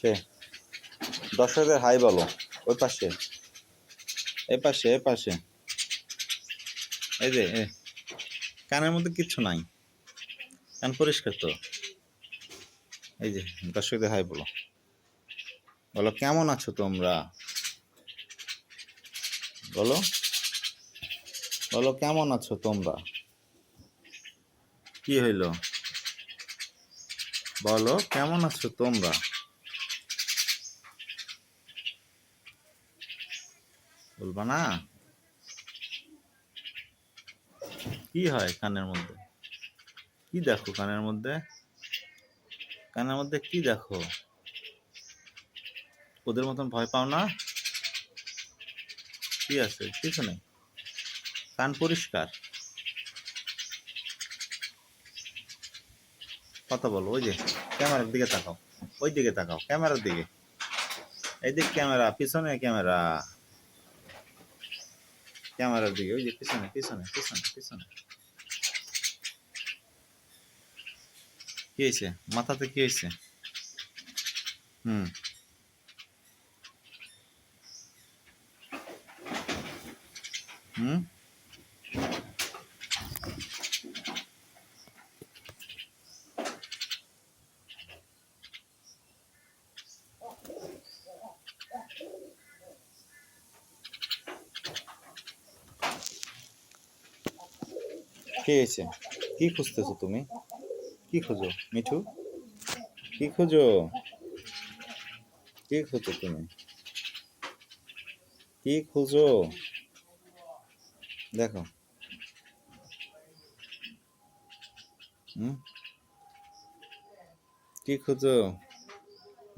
কে দর্শকদের হাই বলো। ওই পাশে, এ পাশে, এ পাশে, এই যে কানের মধ্যে কিচ্ছু নাই, কান পরিষ্কার তো। এই যে দর্শকদের হাই বলো, বলো কেমন আছো তোমরা, বলো, বলো কেমন আছো তোমরা। কি হইলো, বলো কেমন আছো তোমরা। বলবা না? কি হয় কানের মধ্যে? কি দেখো কানের মধ্যে? কানের মধ্যে কি দেখো? ওদের মতন ভয় পাও না? কি আছে? কিছু নেই, কান পরিষ্কার। কথা বলো, ওই যে ক্যামেরার দিকে তাকাও, ওই দিকে তাকাও, ক্যামেরার দিকে। এইদিকে ক্যামেরা, পিছনে ক্যামেরা, ক্যামেরার দিকে, ওই যে পিছনে, পিছনে, পিছনে, পিছনে। কি হয়েছে মাথাতে, কি হয়েছে? হুম, হুম, কি হয়েছে? কি খুঁজতেছো তুমি? কি খুঁজো মিঠু? কি খুঁজো? কি খুঁজো তুমি? কি খুঁজো? দেখো। হুম, কি খুঁজো?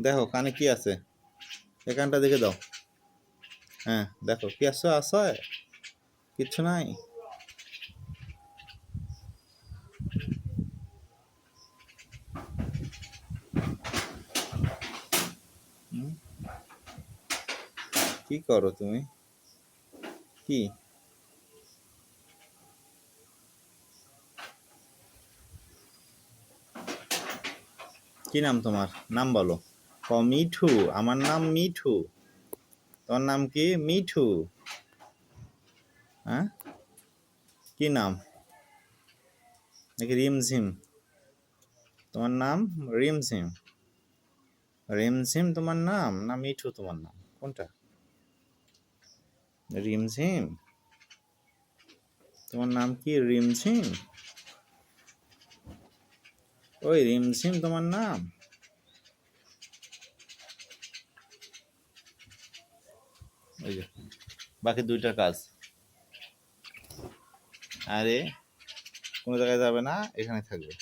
দেখো কানে কি আছে, এই কানটা দেখে দাও। হ্যাঁ দেখো, কি আসো আসো, কিচ্ছু নাই। হুম, কি করো তুমি? কি, কি নাম তোমার? নাম বলো। ও মিঠু, আমার নাম মিঠু। তোমার নাম কি? মিঠু। হ্যাঁ, কি নাম? নাকি রিমঝিম? তোমার নাম রিমঝিম? রিমঝিম তোমার নাম না মিঠু তোমার নাম, কোনটা? রিমঝিম? তোমার নাম কি রিমঝিম? ওই রিমঝিম তোমার নাম? ওই যে বাকি দুইটা কাজ। আরে কোনো জায়গায় যাবে না, এখানে থাকবে।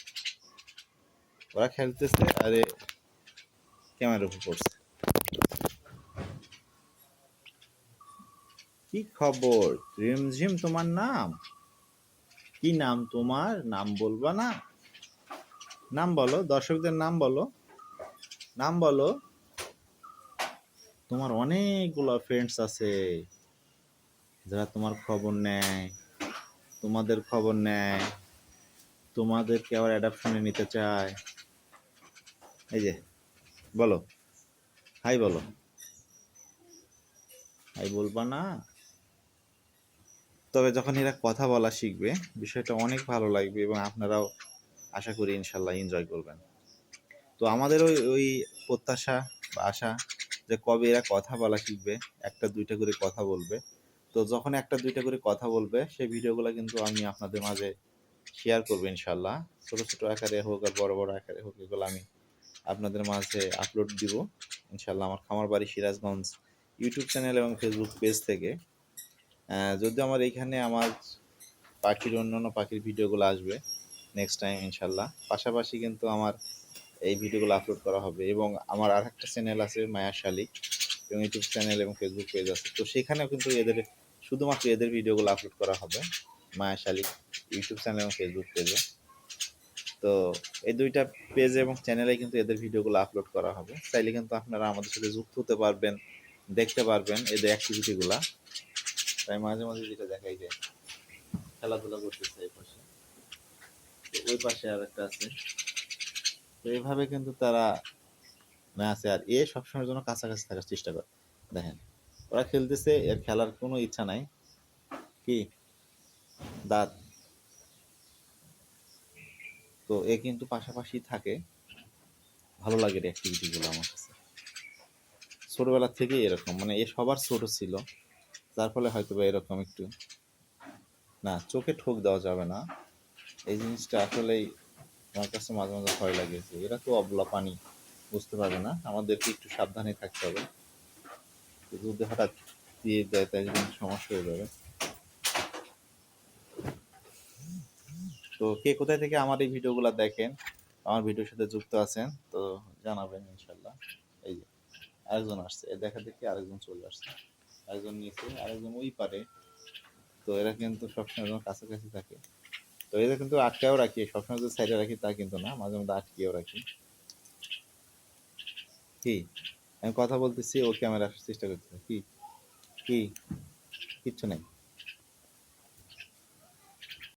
ওরা খেলতেছে, আরে ক্যামেরার উপর পড়ছে। কি খবর? রিমঝিম তোমার নাম? কি নাম তোমার? নাম বলবা না? নাম বলো, দর্শকদের নাম বলো, নাম বলো। তোমার অনেকগুলো ফ্রেন্ডস আছে যারা তোমার খবর নেয়, তোমাদের খবর নেয়, তোমাদেরকে আবার অ্যাডাপশনে নিতে চায়। এই যে বলো, হাই বলো। হাই বলবা না? তবে যখন এরা কথা বলা শিখবে, বিষয়টা অনেক ভালো লাগবে এবং আপনারাও আশা করি ইনশাল্লাহ এনজয় করবেন। তো আমাদের ওই ওই প্রত্যাশা বা আশা যে কবে এরা কথা বলা শিখবে, একটা দুইটা করে কথা বলবে। তো যখন একটা দুইটা করে কথা বলবে, সেই ভিডিওগুলো কিন্তু আমি আপনাদের মাঝে শেয়ার করবো ইনশাল্লাহ। ছোট ছোট আকারে হোক আর বড় বড় আকারে হোক, এগুলো আমি আপনাদের মাঝে আপলোড দিব ইনশাল্লাহ আমার খামার বাড়ি সিরাজগঞ্জ ইউটিউব চ্যানেল এবং ফেসবুক পেজ থেকে। যদি আমার এইখানে আমার পাখির অন্যান্য পাখির ভিডিওগুলো আসবে নেক্সট টাইম ইনশাল্লাহ। পাশাপাশি কিন্তু আমার এই ভিডিওগুলো আপলোড করা হবে এবং আমার আর একটা চ্যানেল আছে মায়া শালিক, এবং ইউটিউব চ্যানেল এবং ফেসবুক পেজ আছে। তো সেখানেও কিন্তু এদের শুধুমাত্র এদের ভিডিওগুলো আপলোড করা হবে মায়া শালিক ইউটিউব চ্যানেল এবং ফেসবুক পেজে। তো এই দুইটা পেজ এবং চ্যানেলে কিন্তু এদের ভিডিওগুলো আপলোড করা হবে। চাইলে কিন্তু আপনারা আমাদের সাথে যুক্ত হতে পারবেন, দেখতে পারবেন এদের অ্যাক্টিভিটিগুলা। তাই মাঝে মাঝে যেটা দেখাই যায় খেলাধুলা করতেছে এই পাশে, তো ওই পাশে আর একটা আছে। তো এইভাবে কিন্তু তারা না আছে, আর এ সবসময়ের জন্য কাছাকাছি থাকার চেষ্টা করে। দেখেন ওরা খেলতেছে, এর খেলার কোনো ইচ্ছা নাই। কি দাঁত, তো এ কিন্তু পাশাপাশি থাকে। ভালো লাগে এর অ্যাক্টিভিটি গুলো আমার কাছে। ছোটবেলা থেকেই এরকম, মানে এ সবার ছোট ছিল, যার ফলে হয়তো বা এরকম একটু। না, চোখে ঠোক দেওয়া যাবে না, এই জিনিসটা আসলেই আমার কাছে মাঝে মাঝে ভয় লাগে যে এরা তো অবলা পানি, বুঝতে পারবে না, আমাদেরকে একটু সাবধানে থাকতে হবে। যদি হঠাৎ দিয়ে দেয় তাই জন্য সমস্যা হয়ে যাবে। তো কে কোথায় থেকে আমার এই ভিডিওগুলো দেখেন, আমার ভিডিওর সাথে যুক্ত আছেন, তো জানাবেন ইনশাল্লাহ। এই যে আরেকজন আসছে, এ দেখা দেখি আরেকজন চলে আসছে, আরেকজন নিচে, আরেকজন ওই পারে। তো এরা কিন্তু সবসময় যেন কাছাকাছি থাকে। তো এদের কিন্তু আটকায়ও রাখি, সবসময় যে সাইডে রাখি তা কিন্তু না, মাঝে মধ্যে আটকেও রাখি। কি আমি কথা বলতেছি, ও ক্যামেরা আসার চেষ্টা করতেছে, কি কি কিচ্ছু নেই।